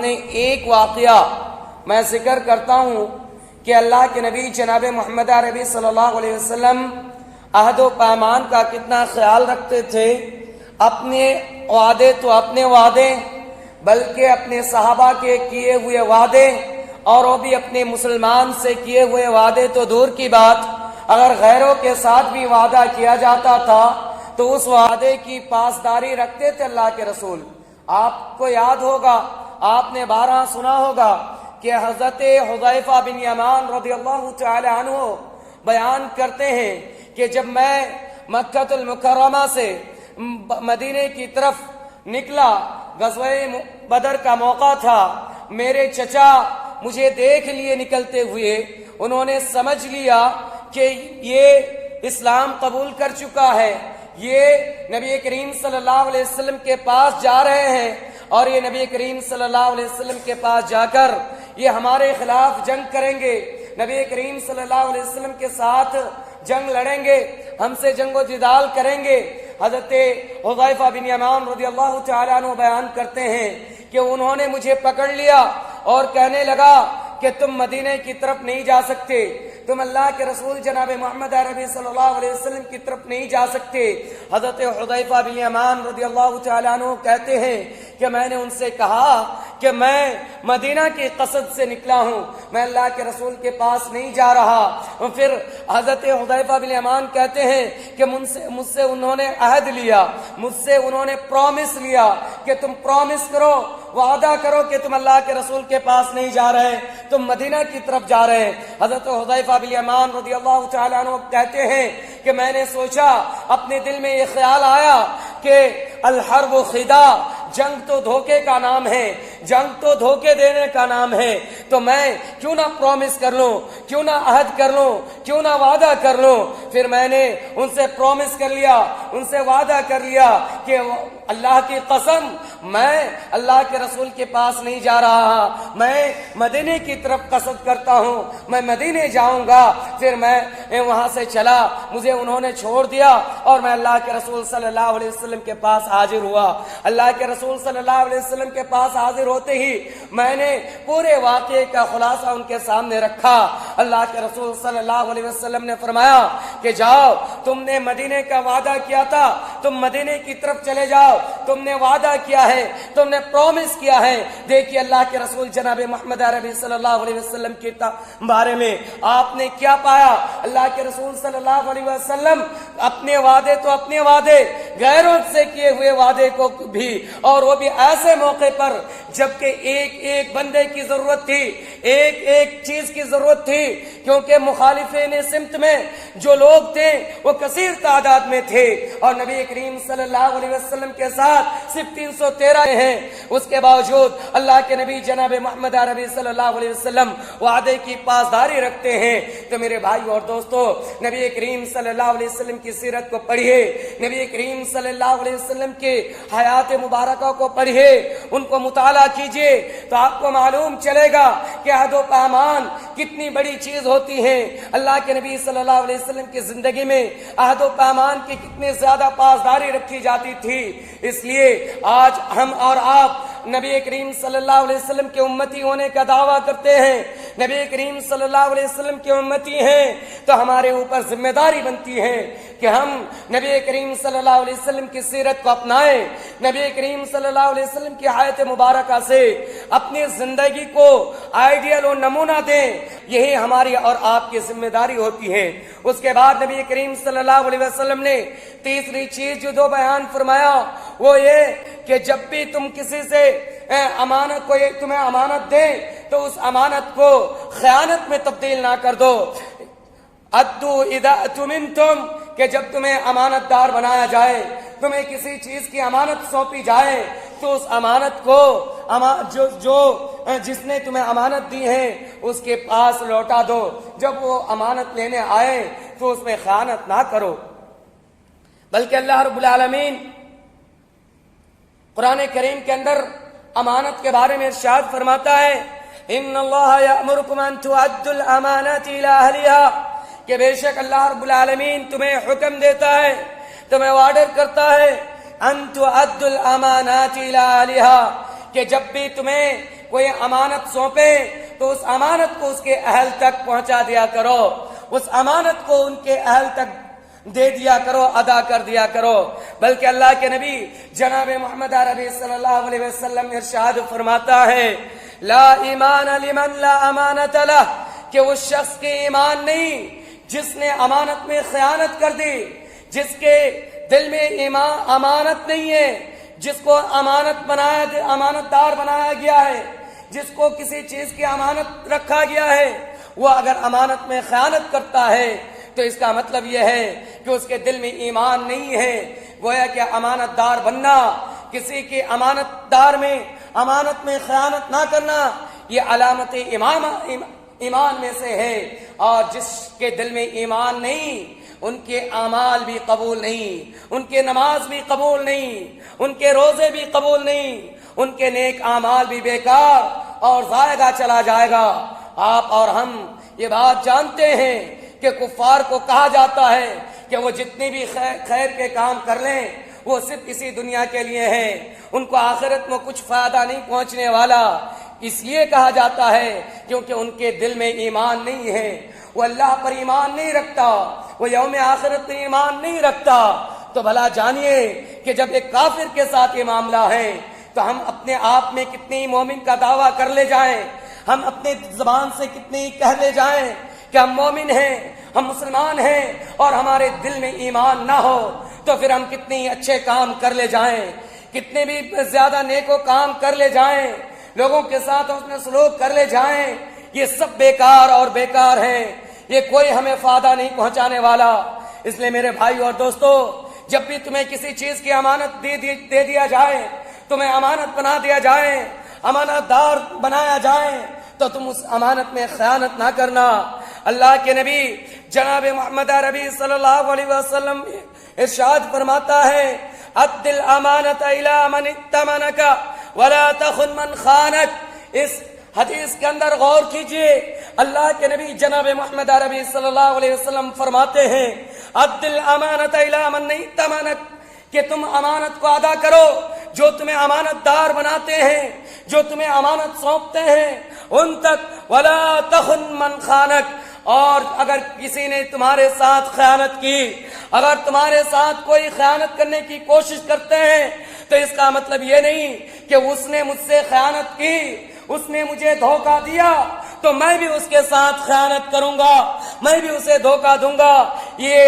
ایک واقعہ میں ذکر کرتا ہوں کہ اللہ کے نبی جناب محمد عربی صلی اللہ علیہ وسلم عہد و پیمان کا کتنا خیال رکھتے تھے۔ اپنے وعدے تو اپنے وعدے، بلکہ اپنے صحابہ کے کیے ہوئے وعدے، اور وہ بھی اپنے مسلمان سے کیے ہوئے وعدے تو دور کی بات، اگر غیروں کے ساتھ بھی وعدہ کیا جاتا تھا تو اس وعدے کی پاسداری رکھتے تھے اللہ کے رسول۔ آپ کو یاد ہوگا، آپ نے بارہا سنا ہوگا کہ حضرت حذیفہ بن یمان رضی اللہ تعالی عنہ بیان کرتے ہیں کہ جب میں مکہ المکرمہ سے مدینے کی طرف نکلا، غزوہ بدر کا موقع تھا، میرے چچا مجھے دیکھ لیے نکلتے ہوئے، انہوں نے سمجھ لیا کہ یہ اسلام قبول کر چکا ہے، یہ نبی کریم صلی اللہ علیہ وسلم کے پاس جا رہے ہیں، اور یہ نبی کریم صلی اللہ علیہ وسلم کے پاس جا کر یہ ہمارے خلاف جنگ کریں گے، نبی کریم صلی اللہ علیہ وسلم کے ساتھ جنگ لڑیں گے، ہم سے جنگ و جدال کریں گے۔ حضرت حذیفہ بن یمان رضی اللہ تعالیٰ عنہ بیان کرتے ہیں کہ انہوں نے مجھے پکڑ لیا اور کہنے لگا کہ تم مدینے کی طرف نہیں جا سکتے، تم اللہ کے رسول جناب محمد عربی صلی اللہ علیہ وسلم کی طرف نہیں جا سکتے۔ حضرت حذیفہ بن یمان رضی اللہ تعالیٰ عنہ کہتے ہیں کہ میں نے ان سے کہا کہ میں مدینہ کی قصد سے نکلا ہوں، میں اللہ کے رسول کے پاس نہیں جا رہا۔ پھر حضرت حذیفہ بن یمان کہتے ہیں کہ مجھ سے انہوں نے عہد لیا، مجھ سے انہوں نے پرومس لیا کہ تم پرومس کرو، وعدہ کرو کہ تم اللہ کے رسول کے پاس نہیں جا رہے، تم مدینہ کی طرف جا رہے ہیں۔ حضرت حذیفہ بن یمان رضی اللہ تعالیٰ عنہ کہتے ہیں کہ میں نے سوچا، اپنے دل میں یہ خیال آیا کہ الحرب خداع، جنگ تو دھوکے کا نام ہے، جنگ تو دھوکے دینے کا نام ہے، تو میں کیوں نہ پرومس کر لوں، کیوں نہ عہد کر لوں، کیوں نہ وعدہ کر لوں۔ پھر میں نے ان سے پرومس کر لیا، ان سے وعدہ کر لیا کہ اللہ کی قسم میں اللہ کے رسول کے پاس نہیں جا رہا، میں مدینے کی طرف قصد کرتا ہوں، میں مدینے جاؤں گا۔ پھر میں وہاں سے چلا، مجھے انہوں نے چھوڑ دیا اور میں اللہ کے رسول صلی اللہ علیہ وسلم کے پاس حاضر ہوا۔ اللہ کے رسول صلی اللہ علیہ وسلم کے پاس حاضر ہوتے ہی میں نے پورے واقعے کا خلاصہ ان کے سامنے رکھا۔ اللہ کے رسول صلی اللہ علیہ وسلم نے فرمایا کہ جاؤ، تم نے مدینے کا وعدہ کیا تھا، تم مدینے کی طرف چلے جاؤ، تم نے وعدہ کیا ہے، تم نے پرومس کیا ہے۔ دیکھیے اللہ کے رسول جناب محمد عربی صلی اللہ علیہ وسلم کے بارے میں آپ نے کیا پایا۔ اللہ کے رسول صلی اللہ علیہ وسلم اپنے وعدے تو اپنے وعدے، غیروں سے کیے ہوئے وعدے کو بھی، اور وہ بھی ایسے موقع پر جبکہ ایک ایک بندے کی ضرورت تھی، ایک ایک چیز کی ضرورت تھی، کیونکہ مخالفین سمت میں جو لوگ تھے وہ کثیر تعداد میں تھے، اور نبی کریم صلی اللہ علیہ وسلم کے ساتھ صرف 313 ہیں۔ اس کے باوجود اللہ کے نبی جناب محمد عربی صلی اللہ علیہ وسلم وعدے کی پاسداری رکھتے ہیں۔ تو میرے بھائی اور دوستو، نبی کریم صلی اللہ علیہ وسلم کی سیرت کو پڑھیے، نبی کریم صلی اللہ علیہ وسلم کی حیات مبارکہ کو پڑھیے، ان کو مطالعہ کیجئے، تو آپ کو معلوم چلے گا کہ عہد و پیمان کتنی بڑی چیز ہوتی ہے۔ اللہ کے نبی صلی اللہ علیہ وسلم کی زندگی میں عہد و پیمان کی کتنے زیادہ پاسداری رکھی جاتی تھی۔ اس لیے آج ہم اور آپ نبی کریم صلی اللہ علیہ وسلم کے امتی ہونے کا دعویٰ کرتے ہیں، نبی کریم صلی اللہ علیہ وسلم کے امتی ہیں، تو ہمارے اوپر ذمہ داری بنتی ہے کہ ہم نبی کریم صلی اللہ علیہ وسلم کی سیرت کو اپنائیں، نبی کریم صلی اللہ علیہ وسلم کی حیات مبارکہ سے اپنی زندگی کو آئیڈیل و نمونہ دیں، یہی ہماری اور آپ کی ذمہ داری ہوتی ہے۔ اس کے بعد نبی کریم صلی اللہ علیہ وسلم نے تیسری چیز جو بیان فرمایا وہ یہ کہ جب بھی تم کسی سے امانت کو تمہیں امانت دے تو اس امانت کو خیانت میں تبدیل نہ کر دو۔ ادو اذا اؤتمنتم، کہ جب تمہیں امانت دار بنایا جائے، تمہیں کسی چیز کی امانت سونپی جائے تو اس امانت کو جس نے تمہیں امانت دی ہے اس کے پاس لوٹا دو۔ جب وہ امانت لینے آئے تو اس میں خیانت نہ کرو۔ بلکہ اللہ رب العالمین قرآن کریم کے اندر امانت کے بارے میں ارشاد فرماتا ہے، ان اللہ یأمرکم ان تؤدوا الامانات الی اہلہا، کہ بے شک اللہ رب العالمین تمہیں حکم دیتا ہے، تمہیں آرڈر کرتا ہے ان تؤدوا الامانات الی اہلہا، کہ جب بھی تمہیں کوئی امانت سونپے تو اس امانت کو اس کے اہل تک پہنچا دیا کرو، اس امانت کو ان کے اہل تک دے دیا کرو، ادا کر دیا کرو۔ بلکہ اللہ کے نبی جناب محمد عربی صلی اللہ علیہ وسلم ارشاد فرماتا ہے لا ایمان لمن لا امانت لہ، کہ اس شخص کے ایمان نہیں جس نے امانت میں خیانت کر دی، جس کے دل میں امانت نہیں ہے، جس کو امانت دار بنایا گیا ہے، جس کو کسی چیز کی امانت رکھا گیا ہے، وہ اگر امانت میں خیانت کرتا ہے تو اس کا مطلب یہ ہے کہ اس کے دل میں ایمان نہیں ہے۔ گویا کہ امانت دار بننا، کسی کی امانت میں خیانت نہ کرنا، یہ علامت ایمان میں سے ہے۔ اور جس کے دل میں ایمان نہیں، ان کے اعمال بھی قبول نہیں، ان کے نماز بھی قبول نہیں، ان کے روزے بھی قبول نہیں، ان کے نیک اعمال بھی بیکار اور ضائع چلا جائے گا۔ آپ اور ہم یہ بات جانتے ہیں کہ کفار کو کہا جاتا ہے کہ وہ جتنی بھی خیر کے کام کر لیں وہ صرف اسی دنیا کے لیے ہیں، ان کو آخرت میں کچھ فائدہ نہیں پہنچنے والا۔ اس لیے کہا جاتا ہے کیونکہ ان کے دل میں ایمان نہیں ہے، وہ اللہ پر ایمان نہیں رکھتا، وہ یوم آخرت پر ایمان نہیں رکھتا۔ تو بھلا جانیے کہ جب ایک کافر کے ساتھ یہ معاملہ ہے تو ہم اپنے آپ میں کتنی مومن کا دعویٰ کر لے جائیں، ہم اپنے زبان سے کتنی کہہ لے جائیں کہ ہم مومن ہیں، ہم مسلمان ہیں، اور ہمارے دل میں ایمان نہ ہو تو پھر ہم کتنے اچھے کام کر لے جائیں، کتنے بھی زیادہ نیکو کام کر لے جائیں، لوگوں کے ساتھ اس میں سلوک کر لے جائیں، یہ سب بیکار اور بیکار ہیں، یہ کوئی ہمیں فائدہ نہیں پہنچانے والا۔ اس لیے میرے بھائی اور دوستو، جب بھی تمہیں کسی چیز کی امانت دے دیا جائے، تمہیں امانت بنا دیا جائے، امانت دار بنایا جائے، تو تم اس امانت میں خیانت نہ کرنا۔ اللہ کے نبی جناب محمد عربی صلی اللہ علیہ وسلم ارشاد فرماتا ہے اد الامانۃ الی من ائتمنک ولا تخن من خانک۔ اس حدیث کے اندر غور کیجئے، اللہ کے نبی جناب محمد عربی صلی اللہ علیہ وسلم فرماتے ہیں اد الامانۃ الی من ائتمنک، کہ تم امانت کو ادا کرو، جو تمہیں امانت دار بناتے ہیں، جو تمہیں امانت سونپتے ہیں ان تک، ولا تخن من خانک، اور اگر کسی نے تمہارے ساتھ خیانت کی، اگر تمہارے ساتھ کوئی خیانت کرنے کی کوشش کرتے ہیں تو اس کا مطلب یہ نہیں کہ اس نے مجھ سے خیانت کی، اس نے مجھے دھوکہ دیا تو میں بھی اس کے ساتھ خیانت کروں گا، میں بھی اسے دھوکہ دوں گا۔ یہ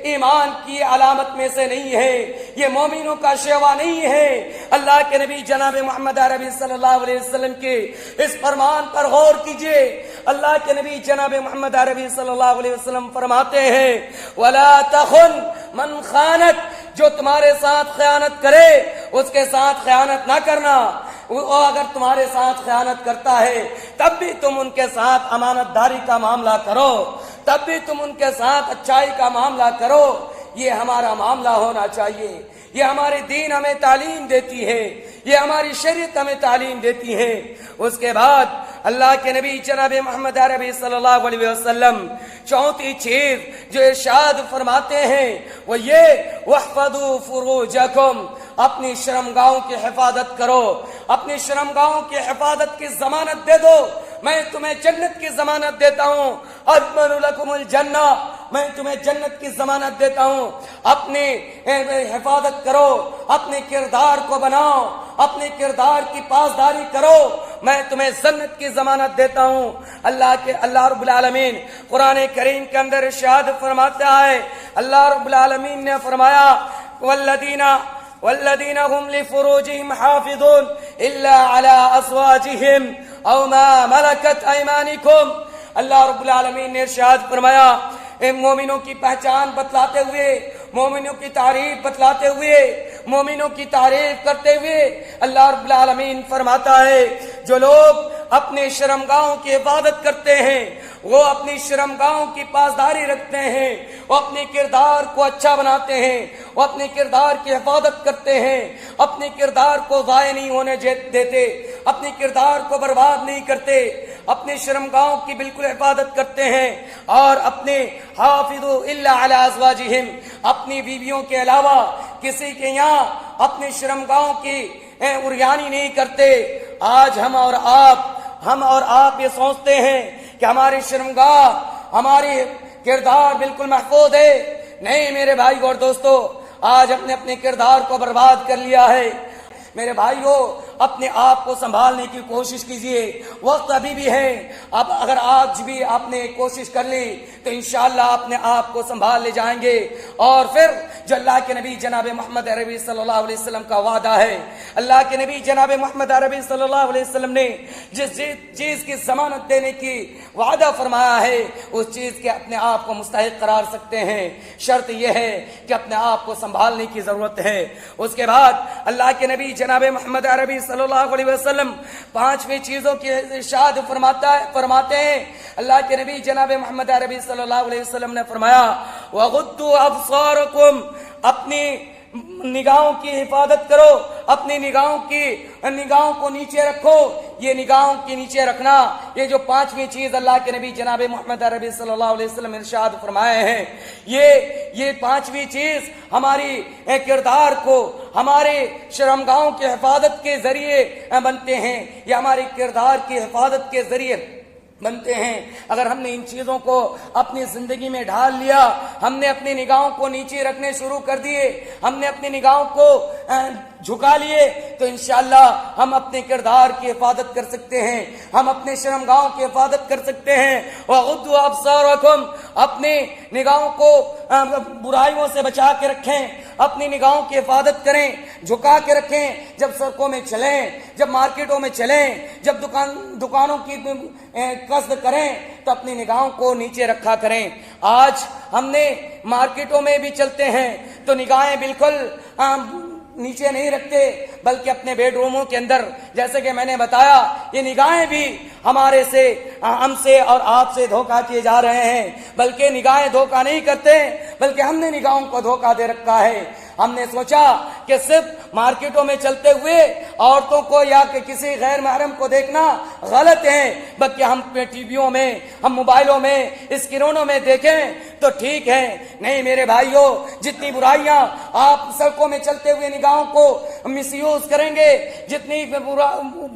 ایمان کی علامت میں سے نہیں ہے، یہ مومنوں کا شیوا نہیں ہے۔ اللہ کے نبی جناب محمد عربی صلی اللہ علیہ وسلم کے اس فرمان پر غور کیجئے۔ اللہ کے نبی جناب محمد عربی صلی اللہ علیہ وسلم فرماتے ہیں وَلَا تَخُنْ مَنْ خَانَكَ، جو تمہارے ساتھ خیانت کرے اس کے ساتھ خیانت نہ کرنا، وہ اگر تمہارے ساتھ خیانت کرتا ہے تب بھی تم ان کے ساتھ امانت داری کا معاملہ کرو، تب بھی تم ان کے ساتھ اچھائی کا معاملہ کرو۔ یہ ہمارا معاملہ ہونا چاہیے، یہ ہماری دین ہمیں تعلیم دیتی ہے، یہ ہماری شریعت ہمیں تعلیم دیتی ہے۔ اس کے بعد اللہ کے نبی جناب محمد عربی صلی اللہ علیہ وسلم چوتھی چیز جو ارشاد فرماتے ہیں وہ یہ وَاحْفَظُوا فُرُوجَكُمْ، اپنی شرمگاہوں کی حفاظت کرو، اپنی شرمگاہوں کی حفاظت کی ضمانت دے دو۔ میں تمہیں جنت کی ضمانت دیتا ہوں، اضمن لکم الجنہ، میں تمہیں جنت کی ضمانت دیتا ہوں۔ اپنی حفاظت کرو، اپنے کردار کو بناؤ، اپنے کردار کی پاسداری کرو، میں تمہیں جنت کی ضمانت دیتا ہوں۔ اللہ رب العالمین قرآن کریم کے اندر ارشاد فرماتا ہے، اللہ رب العالمین نے فرمایا والذین هم لفروجهم حافظون الا على ازواجهم او ما ملكت ايمانكم۔ اللہ رب العالمین نے ارشاد فرمایا، مومنوں کی پہچان بتلاتے ہوئے، مومنوں کی تعریف بتلاتے ہوئے، مومنوں کی تعریف کرتے ہوئے اللہ رب العالمین فرماتا ہے جو لوگ اپنے شرمگاہوں کی حفاظت کرتے ہیں، وہ اپنی شرمگاہوں کی پاسداری رکھتے ہیں، وہ اپنے کردار کو اچھا بناتے ہیں، وہ اپنے کردار کی حفاظت کرتے ہیں، اپنے کردار کو ضائع نہیں ہونے دیتے، اپنے کردار کو برباد نہیں کرتے، اپنے شرمگاہوں کی بالکل حفاظت کرتے ہیں، اور اپنے حافظوا الا علی ازواجہم، اپنی بیویوں کے علاوہ کسی کے یہاں اپنے شرمگاہوں کی اریانی نہیں کرتے، آج ہم اور آپ یہ سوچتے ہیں کہ ہماری شرمگاہ، ہماری کردار بالکل محفوظ ہے. نہیں میرے بھائی اور دوستو، آج اپنے کردار کو برباد کر لیا ہے. میرے بھائیو، اپنے آپ کو سنبھالنے کی کوشش کیجئے، وقت ابھی بھی ہے. اب اگر آج بھی آپ نے کوشش کر لی تو انشاءاللہ اپنے آپ کو سنبھال لے جائیں گے. اور پھر جو اللہ کے نبی جناب محمد عربی صلی اللہ علیہ وسلم کا وعدہ ہے، اللہ کے نبی جناب محمد عربی صلی اللہ علیہ وسلم نے جس چیز کی ضمانت دینے کی وعدہ فرمایا ہے، اس چیز کے اپنے آپ کو مستحق قرار سکتے ہیں. شرط یہ ہے کہ اپنے آپ کو سنبھالنے کی ضرورت ہے. اس کے بعد اللہ کے نبی جناب محمد عربی صلی اللہ علیہ وسلم 5ویں چیزوں کی ارشاد فرماتے ہیں. اللہ کے نبی جناب محمد عربی صلی اللہ علیہ وسلم نے فرمایا وَغُضُّوا أَبْصَارَكُمْ، اپنی نگاہوں کی حفاظت کرو، اپنی نگاہوں کو نیچے رکھو. یہ نگاہوں کے نیچے رکھنا، یہ جو 5ویں چیز اللہ کے نبی جناب محمد عربی صلی اللہ علیہ وسلم ارشاد فرمائے ہیں، یہ 5ویں چیز ہماری کردار کو، ہمارے شرمگاہوں کی حفاظت کے ذریعے بنتے ہیں، یہ ہمارے کردار کی حفاظت کے ذریعے بنتے ہیں. اگر ہم نے ان چیزوں کو اپنی زندگی میں ڈھال لیا، ہم نے اپنی نگاہوں کو نیچے رکھنے شروع کر دیے، ہم نے اپنی نگاہوں کو جھکا لیے، تو انشاءاللہ ہم اپنے کردار کی حفاظت کر سکتے ہیں، ہم اپنے شرمگاہوں کی حفاظت کر سکتے ہیں. وَغُضُّوا أَبْصَارَكُمْ، اپنے نگاہوں کو برائیوں سے بچا کے رکھیں، اپنی نگاہوں کی حفاظت کریں، جھکا کے رکھیں. جب سڑکوں میں چلیں، جب مارکیٹوں میں چلیں، جب دکانوں کی قصد کریں تو اپنی نگاہوں کو نیچے رکھا کریں. آج ہم نے مارکیٹوں میں بھی چلتے ہیں تو نگاہیں بالکل نیچے نہیں رکھتے، بلکہ اپنے بیڈ روموں کے اندر، جیسے کہ میں نے بتایا، یہ نگاہیں بھی ہم سے اور آپ سے دھوکہ کیے جا رہے ہیں. بلکہ نگاہیں دھوکہ نہیں کرتے، بلکہ ہم نے نگاہوں کو دھوکہ دے رکھا ہے. ہم نے سوچا کہ صرف مارکیٹوں میں چلتے ہوئے عورتوں کو یا کہ کسی غیر محرم کو دیکھنا غلط ہے، بلکہ ہم ٹی ویوں میں، ہم موبائلوں میں، اسکرینوں میں دیکھیں تو ٹھیک ہے. نہیں میرے بھائیوں، جتنی برائیاں آپ سڑکوں میں چلتے ہوئے نگاہوں کو مس یوز کریں گے، جتنی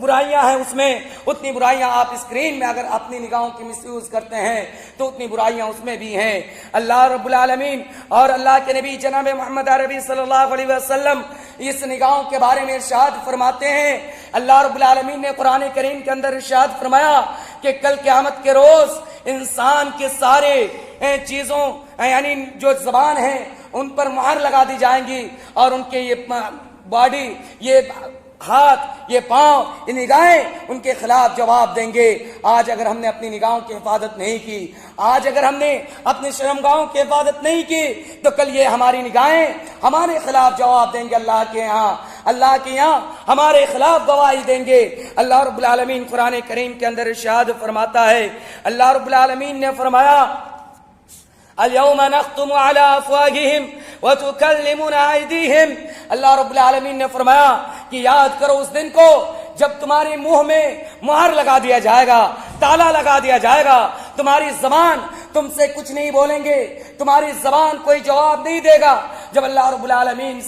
برائیاں ہیں اس میں، اتنی برائیاں آپ اسکرین میں اگر اپنی نگاہوں کی مس یوز کرتے ہیں تو اتنی برائیاں اس میں بھی ہیں. اللہ رب العالمین اور اللہ کے نبی جناب محمد عربی صلی اللہ علیہ وسلم اس نگاہوں کے بارے میں ارشاد فرماتے ہیں. اللہ رب العالمین نے قرآن کریم کے اندر ارشاد فرمایا کہ کل قیامت کے روز انسان کے سارے چیزوں یعنی جو زبان ہیں ان پر مہر لگا دی جائیں گی، اور ان کے یہ باڈی، یہ ہاتھ، یہ پاؤں، یہ نگاہیں ان کے خلاف جواب دیں گے. آج اگر ہم نے اپنی نگاہوں کی حفاظت نہیں کی، آج اگر ہم نے اپنی شرمگاہوں کی حفاظت نہیں کی، تو کل یہ ہماری نگاہیں ہمارے خلاف جواب دیں گے. اللہ کے یہاں ہمارے خلاف گواہی دیں گے. اللہ رب العالمین قرآن کریم کے اندر ارشاد فرماتا ہے، اللہ رب العالمین نے فرمایا اليوم نختم على افواههم وتكلمنا ايديهم. اللہ رب العالمین نے فرمایا کہ یاد کرو اس دن کو جب تمہارے منہ میں مہر لگا دیا جائے گا، تالا لگا دیا جائے گا. تمہاری زبان تم سے کچھ نہیں بولیں گے، تمہاری زبان کوئی جواب نہیں دے گا. جب اللہ رب العالمین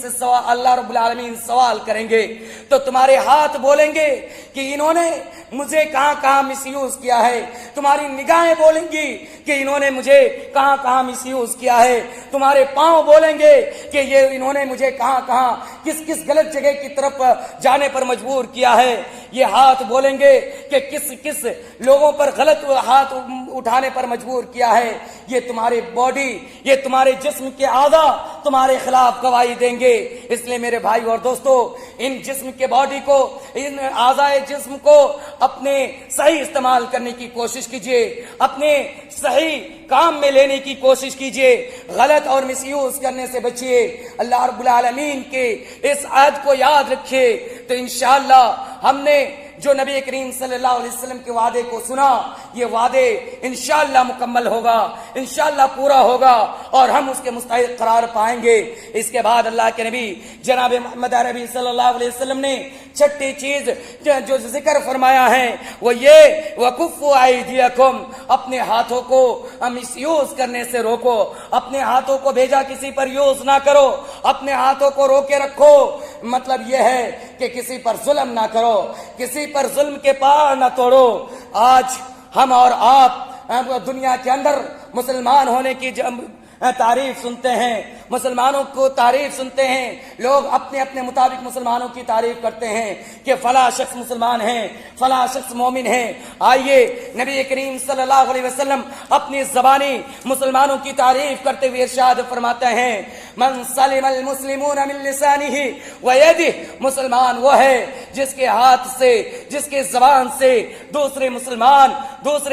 سوال کریں گے تو تمہارے ہاتھ بولیں گے کہ انہوں نے مجھے کہاں کہاں مس یوز کیا ہے. تمہاری نگاہیں بولیں گی کہ انہوں نے مجھے کہاں کہاں مس یوز کیا ہے. تمہارے پاؤں بولیں گے کہ یہ انہوں نے مجھے کہاں کہاں کس کس غلط جگہ کی طرف جانے پر مجبور کیا ہے. یہ ہاتھ بولیں گے کہ کس کس لوگوں پر غلط ہاتھ اٹھانے پر مجبور کیا ہے. یہ تمہاری باڈی، یہ تمہارے جسم کے اعضاء تمہارے خلاف گواہی دیں گے. اس لیے میرے بھائی اور دوستو، ان جسم کے باڈی کو، ان اعضاء جسم کو اپنے صحیح استعمال کرنے کی کوشش کیجئے، اپنے صحیح کام میں لینے کی کوشش کیجئے، غلط اور مس یوز کرنے سے بچیے. اللہ رب العالمین کے اس عہد کو یاد رکھیے تو انشاءاللہ ہم نے جو نبی کریم صلی اللہ علیہ وسلم کے وعدے کو سنا، یہ وعدے انشاءاللہ مکمل ہوگا، انشاءاللہ پورا ہوگا اور ہم اس کے مستحق قرار پائیں گے. اس کے بعد اللہ کے نبی جناب محمد عربی صلی اللہ علیہ وسلم نے چھٹی چیز جو ذکر فرمایا ہے وہ یہ وَكُفُّوا أَيْدِيَكُمْ، اپنے ہاتھوں کو مس یوز کرنے سے روکو. اپنے ہاتھوں کو بھیجا کسی پر یوز نہ کرو، اپنے ہاتھوں کو روکے رکھو. مطلب یہ ہے کہ کہ کسی پر ظلم نہ کرو، کسی پر ظلم کے پار نہ توڑو۔ آج ہم اور آپ دنیا کے اندر مسلمان ہونے کی تعریف سنتے ہیں، مسلمانوں کو تعریف سنتے ہیں، لوگ اپنے اپنے مطابق مسلمانوں کی تعریف کرتے ہیں کہ فلاں شخص مسلمان ہیں، فلاں شخص مومن ہیں۔ آئیے نبی کریم صلی اللہ علیہ وسلم اپنی زبانی مسلمانوں کی تعریف کرتے ہوئے ارشاد فرماتے ہیں من سلم المسلمون من لسانہ ویدہ، مسلمان وہ ہے جس کے ہاتھ سے، جس کے زبان سے دوسرے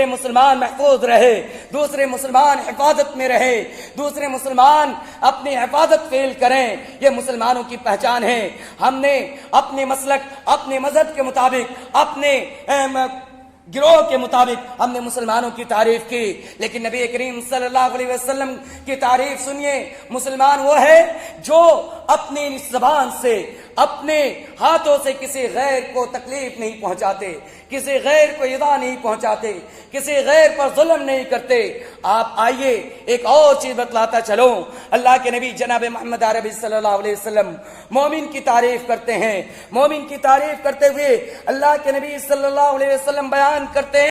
مسلمان محفوظ رہے، دوسرے مسلمان حفاظت میں رہے، دوسرے مسلمان اپنی حفاظت فیل کریں، یہ مسلمانوں کی پہچان ہے۔ ہم نے اپنے مسلک، اپنے مذہب کے مطابق، اپنے گروہ کے مطابق ہم نے مسلمانوں کی تعریف کی، لیکن نبی کریم صلی اللہ علیہ وسلم کی تعریف سنیے، مسلمان وہ ہے جو اپنی زبان سے، اپنے ہاتھوں سے کسی غیر کو تکلیف نہیں پہنچاتے، کسی غیر کو ایذا نہیں پہنچاتے، کسی غیر پر ظلم نہیں کرتے۔ آپ آئیے ایک اور چیز بتلاتا چلو، اللہ کے نبی جناب محمد عربی صلی اللہ علیہ وسلم مومن کی تعریف کرتے ہیں، مومن کی تعریف کرتے ہوئے اللہ کے نبی صلی اللہ علیہ وسلم بیان کرتے ہیں